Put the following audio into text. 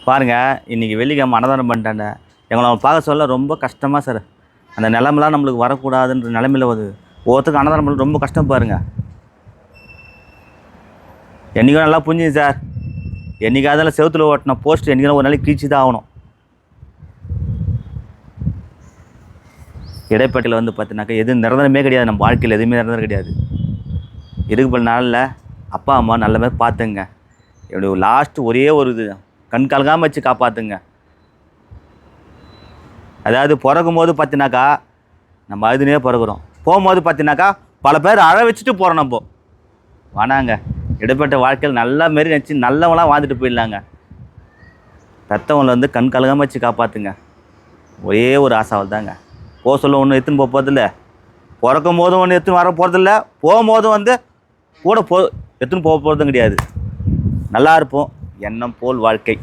பாருங்கள், இன்றைக்கி வெள்ளிக்கிழமை அன்னதானம் பண்ணிட்டாங்க. எங்களை அவங்க பார்க்க சொல்ல ரொம்ப கஷ்டமாக சார். அந்த நிலமெல்லாம் நம்மளுக்கு வரக்கூடாதுன்ற நிலமையில் வருது. ஒவ்வொருத்தருக்கு அன்னதானம் பண்ண ரொம்ப கஷ்டம் பாருங்கள். என்றைக்கும் நல்லா புரிஞ்சுங்க சார். என்றைக்காவது அதில் செவத்தில் ஓட்டின போஸ்ட் என்றைக்கும் ஒரு நாளைக்கு கீழ்ச்சி தான் ஆகணும். இடைப்பட்டியில் வந்து பார்த்தீங்கன்னாக்கா எதுவும் நிரந்தரமே கிடையாது. நம்ம வாழ்க்கையில் எதுவுமே நிரந்தரம் கிடையாது. இருக்கப்பட்ட நாளில் அப்பா அம்மா நல்ல மாதிரி பார்த்துங்க. எப்படி லாஸ்ட்டு ஒரே ஒரு இது கண் கலங்காமல் வச்சு காப்பாற்றுங்க. அதாவது பிறக்கும் போது பார்த்தினாக்கா நம்ம அழுதுனே பிறகுறோம். போகும்போது பார்த்தினாக்கா பல பேர் அழ வச்சுட்டு போகிறோம். நம்ம வேணாங்க, இடைப்பட்ட வாழ்க்கையில் நல்ல மாரி நினச்சி நல்லவங்களாம் வாழ்ந்துட்டு போயிடலாங்க. பெற்றவங்களை வந்து கண் கலங்காமல் வச்சு காப்பாற்றுங்க. ஒரே ஒரு ஆசைவல் தாங்க. போக சொல்ல ஒன்றும் எடுத்துன்னு போக போகிறதில்ல, பிறக்கும் போதும் ஒன்று எடுத்துன்னு வர போகிறதில்ல, போகும்போதும் வந்து கூட எடுத்துன்னு போக போகிறதும் கிடையாது. நல்லா இருப்போம். எண்ணம் போல் வாழ்க்கை.